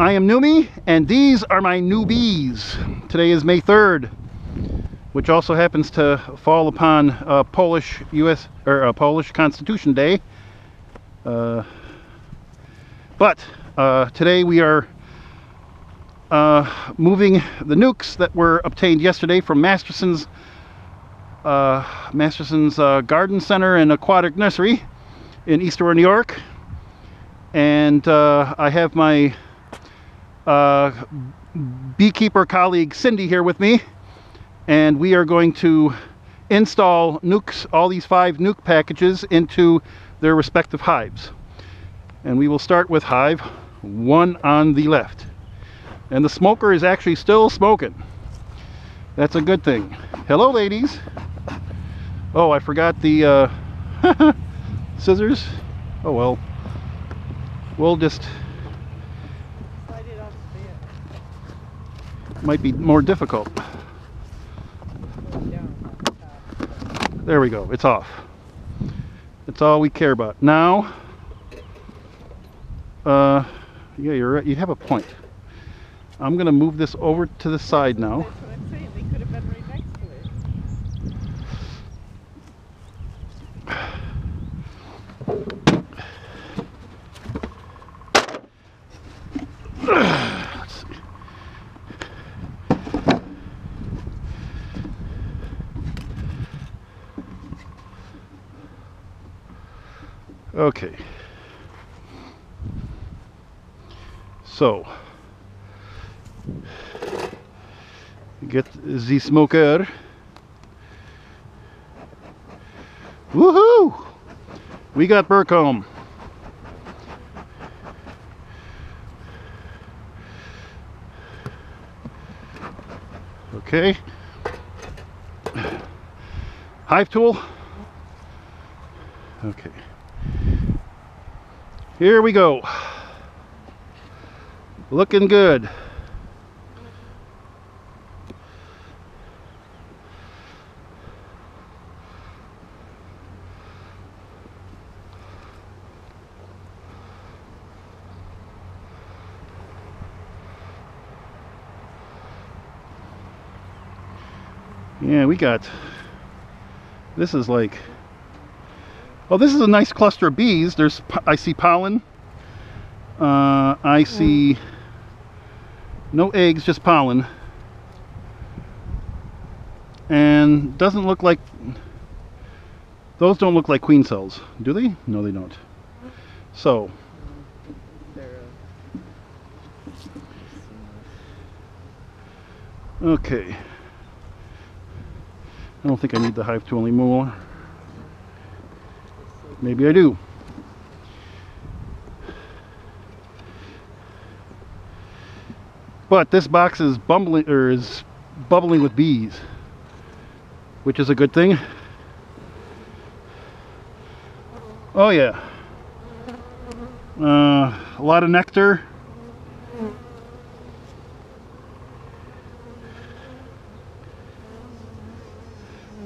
I am Numi, and these are my newbies. Today is May 3rd, which also happens to fall upon Polish Constitution Day. But today we are moving the nukes that were obtained yesterday from Masterson's Garden Center and Aquatic Nursery in Eastern New York. And I have my beekeeper colleague Cindy here with me, and we are going to install nukes, all these 5 nuke packages, into their respective hives. And we will start with hive 1 on the left. And the smoker is actually still smoking. That's a good thing. Hello, ladies. Oh, I forgot the scissors. Oh well, we'll just, might be more difficult. There we go, it's off. That's all we care about. Now, yeah, you're right, you have a point. I'm going to move this over to the side now. That's what I'm saying, they could have been right next to it. Let's see. Okay. So, get the smoker. Woohoo! We got Burcombe. Okay. Hive tool. Okay. Here we go. Looking good. Yeah, we got, this is like, oh, this is a nice cluster of bees. There's, I see pollen. I see no eggs, just pollen. And doesn't look like, those don't look like queen cells, do they? No, they don't. So, okay. I don't think I need the hive tool anymore. Maybe I do. But this box is bubbling with bees, which is a good thing. Oh yeah. A lot of nectar.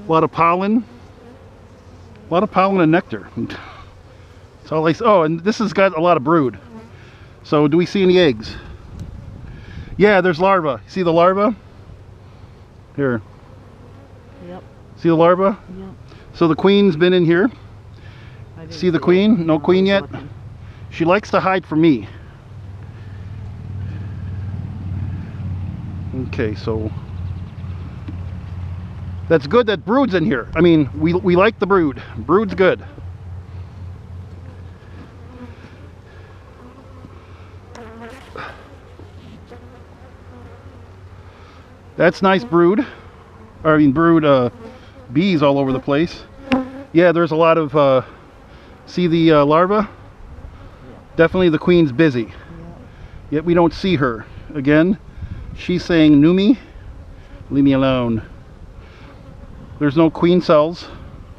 A lot of pollen. A lot of pollen and nectar. That's all I see. Oh, and this has got a lot of brood. So do we see any eggs? Yeah, there's larvae. See the larvae? Here. Yep. See the larvae? Yep. So the queen's been in here. See the queen? No queen yet? She likes to hide from me. Okay, so that's good that brood's in here. I mean, we like the brood. Brood's good. That's nice brood. I mean, brood bees all over the place. Yeah, there's a lot of, see the larva? Definitely the queen's busy. Yet we don't see her. Again, she's saying, Numi, leave me alone. There's no queen cells.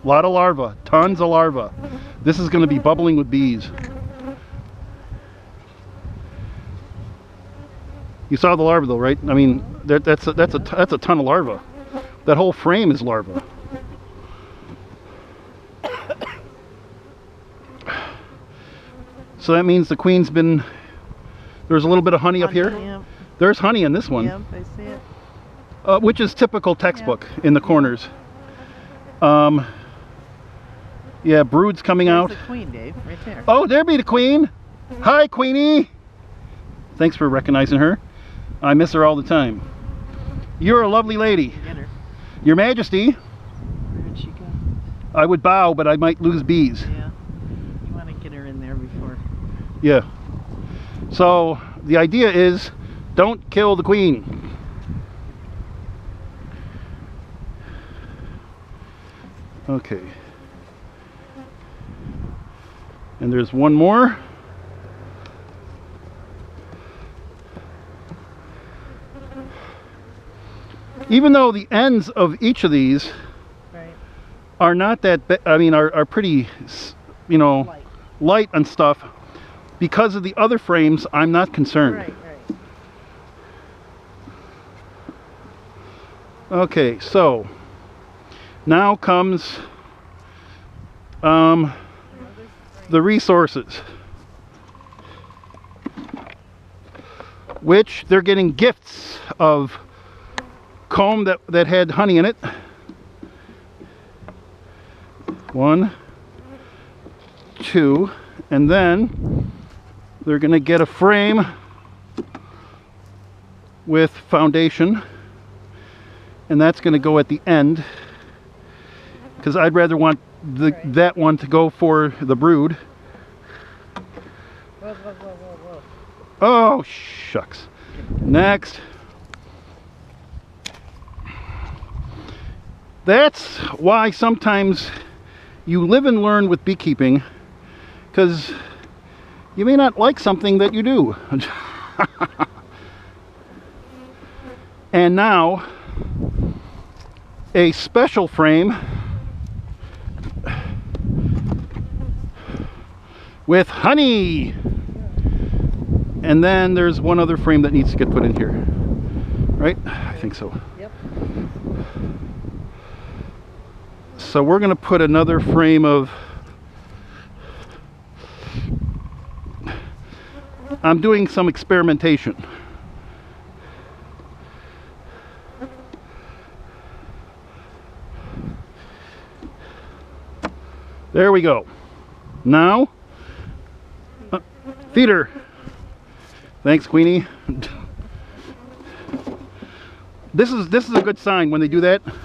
A lot of larvae. Tons of larvae. This is going to be bubbling with bees. You saw the larva though, right? I mean, that's a ton of larvae. That whole frame is larvae. So that means the queen's been, There's a little bit of honey up here. Yep. There's honey in this one, Yep, I see it. which is typical textbook in the corners. Yeah, brood's coming There's out. the queen, Dave, right there. Oh, there be the queen. Hi, Queenie. Thanks for recognizing her. I miss her all the time. You're a lovely lady. Get her. Your Majesty. Where'd she go? I would bow, but I might lose bees. Yeah. You want to get her in there before. Yeah. So the idea is, don't kill the queen. Okay. And there's one more. Even though the ends of each of these Right. are not that, are pretty, you know, light and stuff, because of the other frames, I'm not concerned. Right, right. Okay, so now comes the resources, which they're getting gifts of comb that had honey in it. 1, 2, and then they're going to get a frame with foundation, and that's going to go at the end, because I'd rather want that one to go for the brood. Whoa, whoa, whoa, whoa, whoa. Oh, shucks. Next. That's why sometimes you live and learn with beekeeping, because you may not like something that you do. And now, a special frame with honey. And then there's one other frame that needs to get put in here. Right? I think so. Yep. So we're going to put another frame of... I'm doing some experimentation. There we go. Now, feed her. Thanks, Queenie. This is a good sign when they do that. Yep,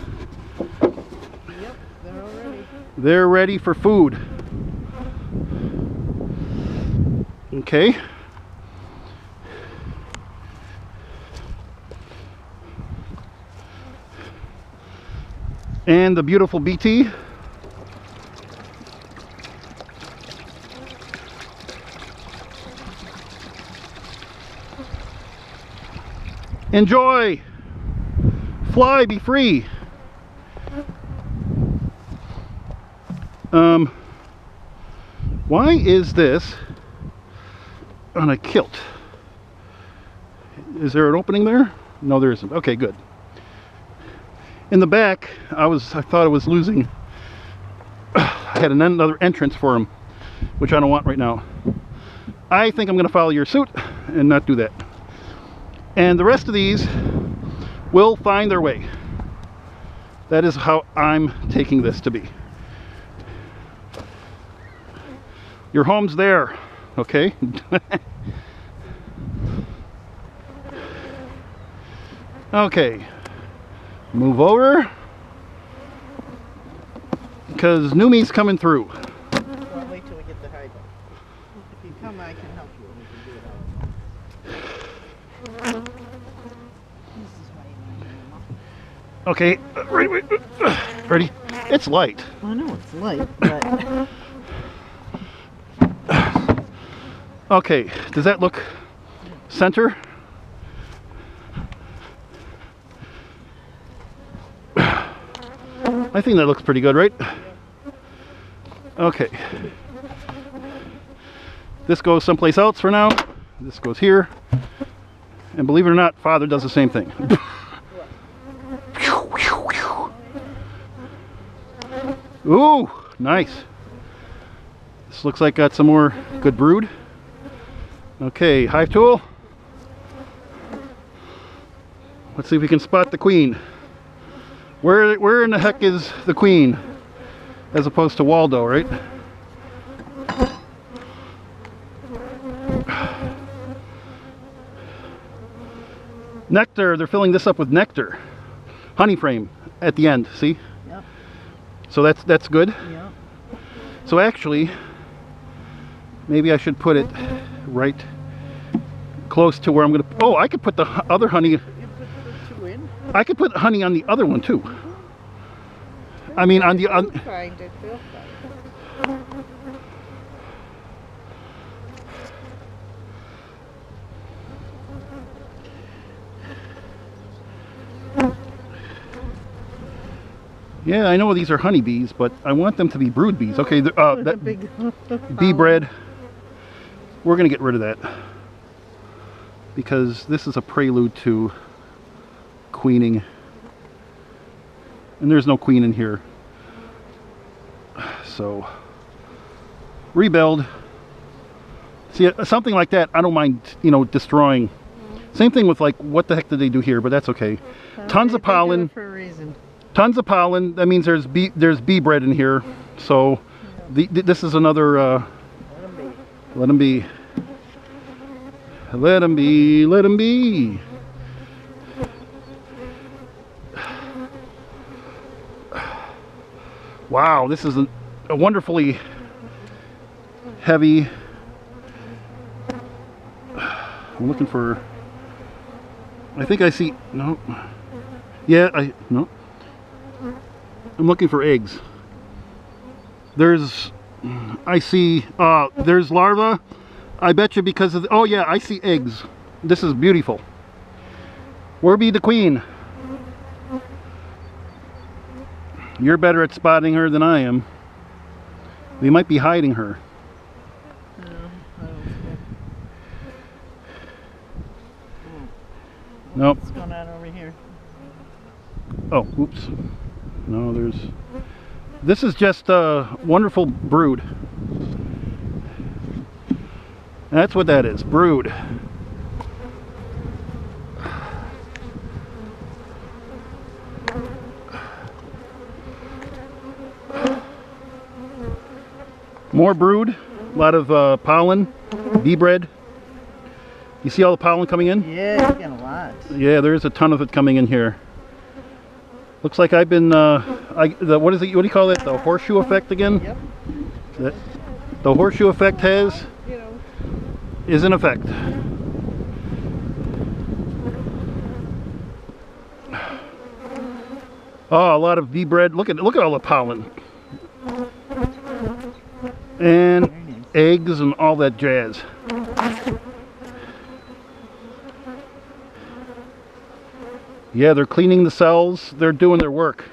they're all ready. They're ready for food. Okay. And the beautiful BT. Enjoy! Fly, be free! Why is this on a kilt? Is there an opening there? No, there isn't. Okay, good. In the back, I thought I was losing. I had another entrance for him, which I don't want right now. I think I'm going to follow your suit and not do that. And the rest of these will find their way. That is how I'm taking this to be. Your home's there, okay? Okay, move over, because Numi's coming through. Well, wait till we get the hive up. If you come, I can help you and we can do it all. This is why you want to Okay, ready? It's light. I know it's light, but Okay, does that look center? I think that looks pretty good, right? Okay. This goes someplace else for now. This goes here. And believe it or not, Father does the same thing. Ooh, nice. This looks like got some more good brood. Okay, hive tool. Let's see if we can spot the queen. Where in the heck is the queen? As opposed to Waldo, right? Nectar, they're filling this up with nectar. Honey frame at the end, see? Yep. So that's good. Yep. So actually, maybe I should put it right close to where I'm gonna, oh, I could put the other honey. You put the two in? I could put honey on the other one too. I mean on the, Find it, they'll find it. yeah, I know these are honeybees, but I want them to be brood bees. Okay, that big bee bread, we're gonna get rid of that because this is a prelude to queening, and there's no queen in here. So rebuild. See, something like that I don't mind, you know, destroying. Same thing with, like, what the heck did they do here, but that's okay. Tons of pollen. For a reason. Tons of pollen. That means there's bee bread in here. So this is another let them be. Let them be. Let them be. Wow, this is a wonderfully heavy. I'm looking for, I think I see, no. Yeah, no. I'm looking for eggs. There's, I see, there's larvae. I bet you because of, oh yeah, I see eggs. This is beautiful. Where be the queen? You're better at spotting her than I am. We might be hiding her. No, I don't see it. Nope. What's going on over here? Oh, oops. No, there's... This is just a wonderful brood. That's what that is, brood. More brood, a lot of pollen, bee bread. You see all the pollen coming in? Yeah, you get a lot. Yeah, there's a ton of it coming in here. Looks like I've been, what is it? What do you call it? The horseshoe effect again? Yep. The horseshoe effect has, You know. is in effect. Oh, a lot of bee bread. Look at all the pollen. And eggs and all that jazz. Yeah, they're cleaning the cells. They're doing their work.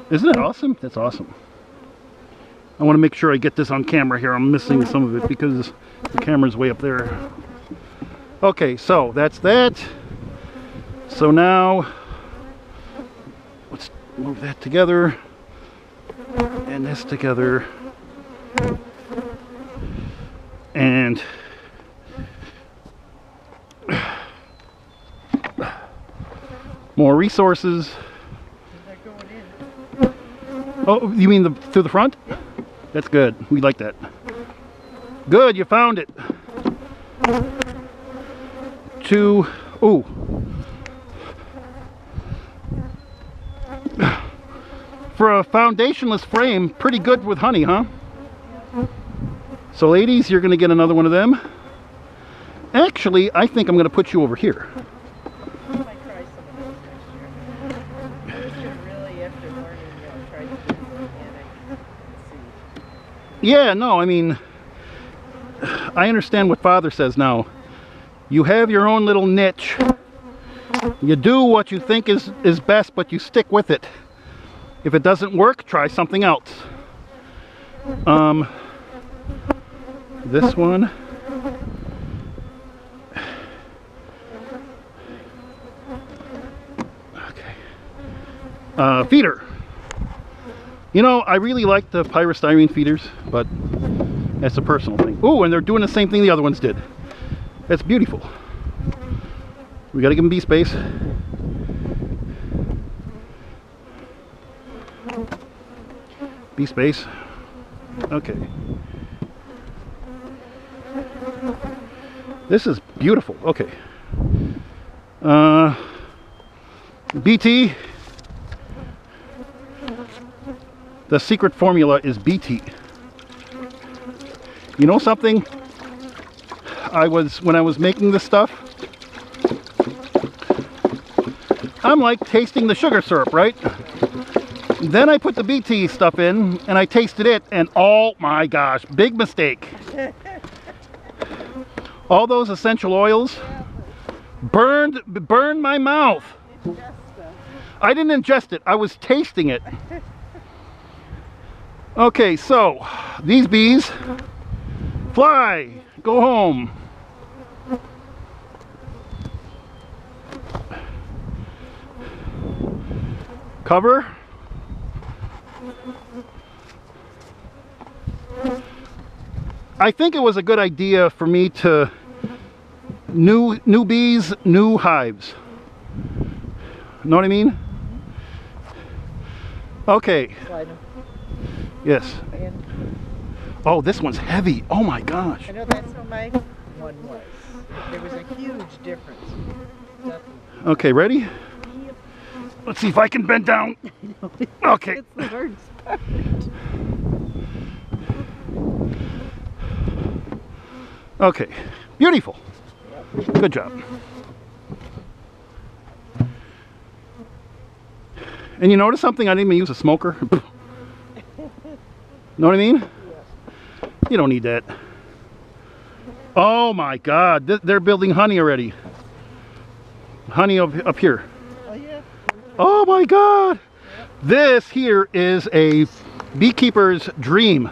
Isn't it awesome? That's awesome. I want to make sure I get this on camera here. I'm missing some of it because the camera's way up there. Okay, so that's that. So now, let's move that together. And this together. And more resources. Is that going in? Oh, you mean through the front? Yeah. That's good. We like that. Good, you found it. Ooh. For a foundationless frame, pretty good with honey, huh? So ladies, you're gonna get another one of them. Actually, I think I'm gonna put you over here. I might try some of those next year. We should really, after learning, try to do some organic seed. Yeah, no, I mean, I understand what Father says now. You have your own little niche. You do what you think is best, but you stick with it. If it doesn't work, try something else. This one. Okay. Feeder. You know, I really like the pyrostyrene feeders, but that's a personal thing. Oh, and they're doing the same thing the other ones did. That's beautiful. We got to give them bee space. Bee space. Okay. This is beautiful. Okay. BT. The secret formula is BT. You know something? When I was making this stuff, I'm like tasting the sugar syrup, right? Then I put the BT stuff in and I tasted it, and oh my gosh, big mistake. All those essential oils burned my mouth. I didn't ingest it, I was tasting it. Okay, so these bees fly, go home. Cover. I think it was a good idea for me to new bees, new hives. Know what I mean? Okay. Yes. Oh, this one's heavy. Oh my gosh. I know that's how my one was. There was a huge difference. Definitely. Okay, ready? Let's see if I can bend down. Okay. It's the hardest part. Okay. Beautiful. Good job. And you notice something? I didn't even use a smoker. Know what I mean? You don't need that. Oh my God, they're building honey already. Honey up here. Oh yeah. Oh my God. This here is a beekeeper's dream.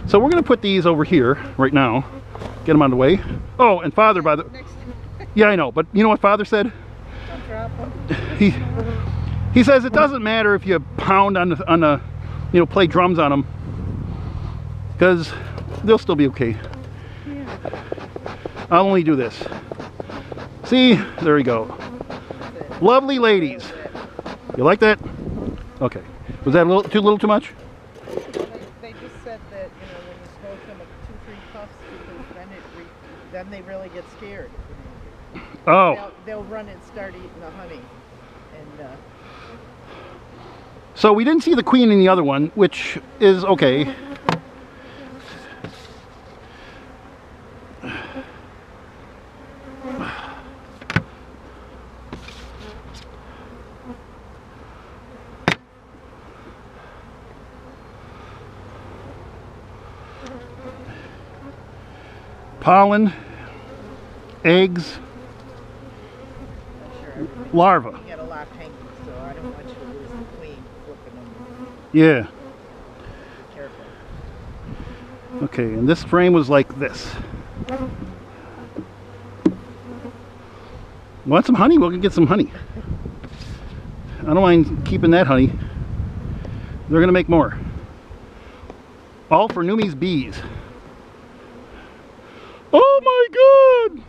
So we're gonna put these over here right now. Get them out of the way. Oh, and Father, by the... Yeah, I know, but you know what Father said? Don't drop them. He says it doesn't matter if you pound on the you know, play drums on them, because they'll still be okay. Yeah. I'll only do this. See, there we go. Lovely ladies. You like that? Okay. Was that a little too much? They just said that, you know, when you smoke them at 2-3 puffs, because then they really get scared. Oh. They'll run and start eating the honey. And so we didn't see the queen in the other one, which is okay. Pollen, eggs, larva. you got a lot hanging, so I don't want you to lose the queen flipping them. Yeah. Be careful. Okay, and this frame was like this. Want some honey? We'll get some honey. I don't mind keeping that honey. They're gonna make more. All for Numi's bees. Oh my God!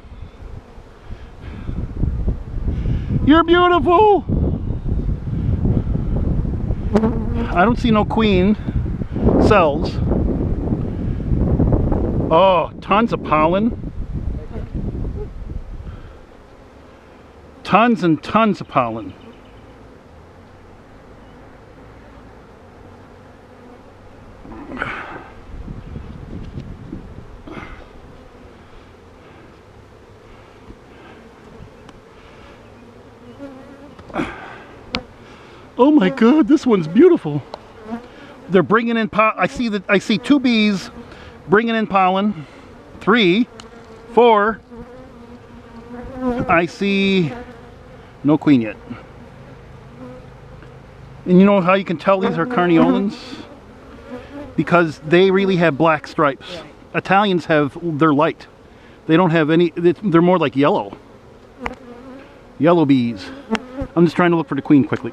You're beautiful! I don't see no queen cells. Oh, tons of pollen. Tons and tons of pollen. Oh my God, this one's beautiful. They're bringing in I see 2 bees bringing in pollen. 3, 4. I see no queen yet. And you know how you can tell these are carniolans? Because they really have black stripes. Italians they're light. They don't have any, they're more like yellow. Yellow bees. I'm just trying to look for the queen quickly.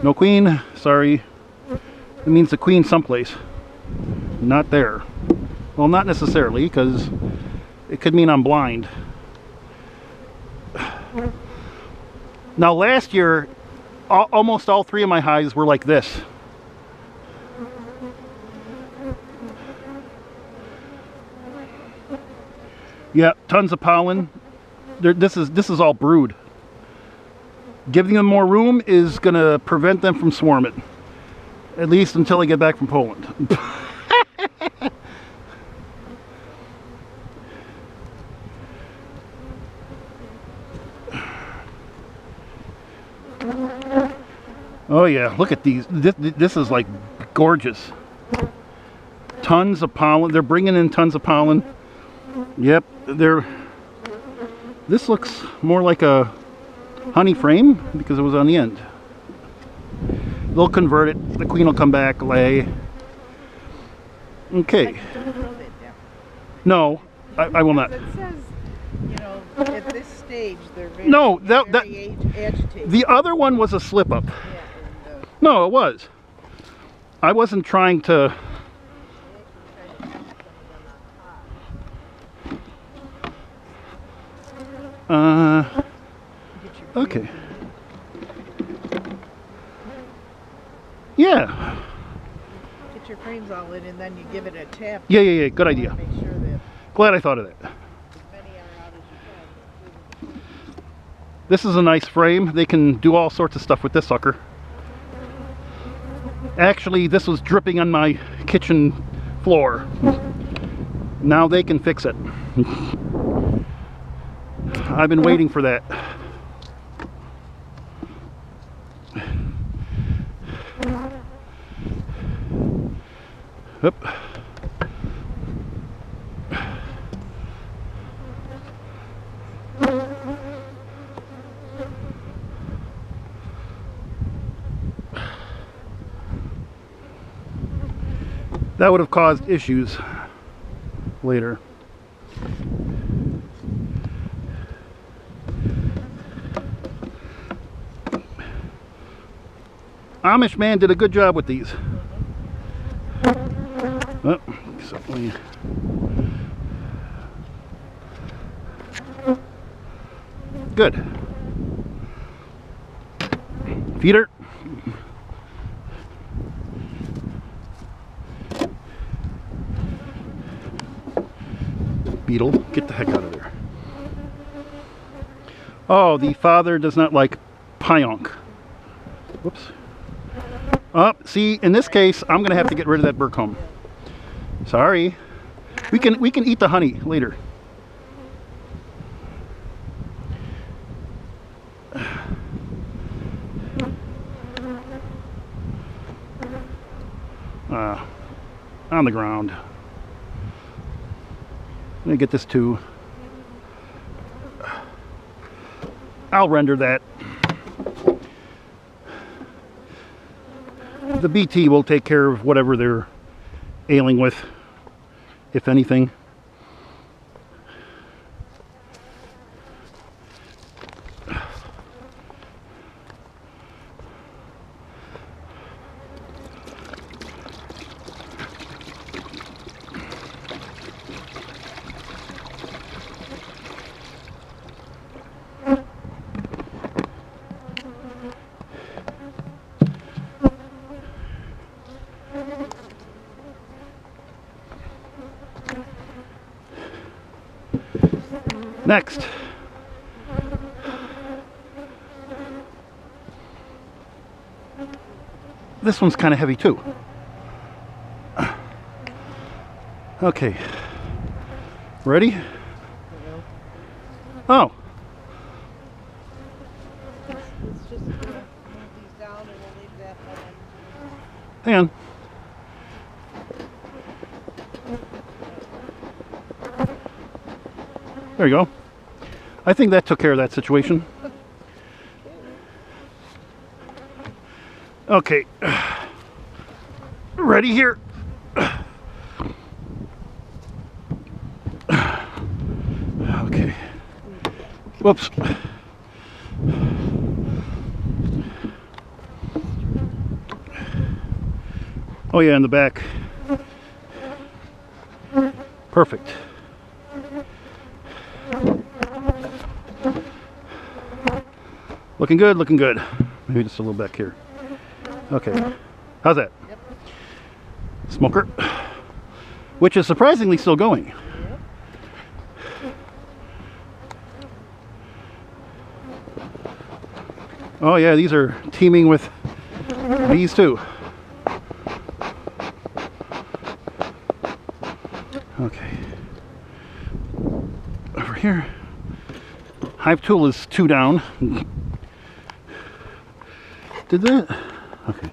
No queen, sorry. It means the queen someplace. Not there. Well, not necessarily, because it could mean I'm blind. Now last year, almost all 3 of my hives were like this. Yeah, tons of pollen. This is all brood. Giving them more room is going to prevent them from swarming. At least until I get back from Poland. Oh yeah, look at these. This is like gorgeous. Tons of pollen. They're bringing in tons of pollen. Yep, this looks more like a honey frame because it was on the end. They'll convert it. The queen will come back, lay. Okay. No, I will not. It says, you know, at this stage they're very, no, very agitated. The other one was a slip up. Yeah, and, No, it was. I wasn't trying to. Okay. Yeah. Get your frames all in and then you give it a tap. Yeah. Good idea. Make sure that Glad I thought of that. as many are out as you can. This is a nice frame. They can do all sorts of stuff with this sucker. Actually, this was dripping on my kitchen floor. Now they can fix it. I've been waiting for that. Oop. That would have caused issues later. Amish man did a good job with these. Oh, certainly. Good. Feeder. Beetle, get the heck out of there. Oh, the father does not like pionk. Whoops. Oh, see, in this case, I'm gonna have to get rid of that Burcombe. Sorry. We can eat the honey later. On the ground. Let me get this too. I'll render that. The BT will take care of whatever they're ailing with, if anything. Next. This one's kind of heavy too. Okay. Ready? Oh. Let's just move these down and we'll leave that one. Hang on. There you go. I think that took care of that situation. Okay. Ready here. Okay. Whoops. Oh yeah, in the back. Perfect. Looking good, looking good. Maybe just a little back here. Okay. How's that? Yep. Smoker. Which is surprisingly still going. Yep. Oh yeah, these are teeming with bees too. Okay. Over here. Hive tool is 2 down. Did that? Okay.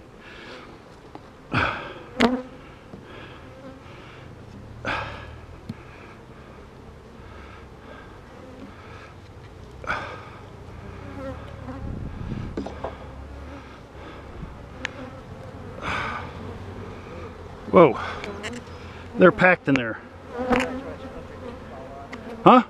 Whoa. They're packed in there. Huh?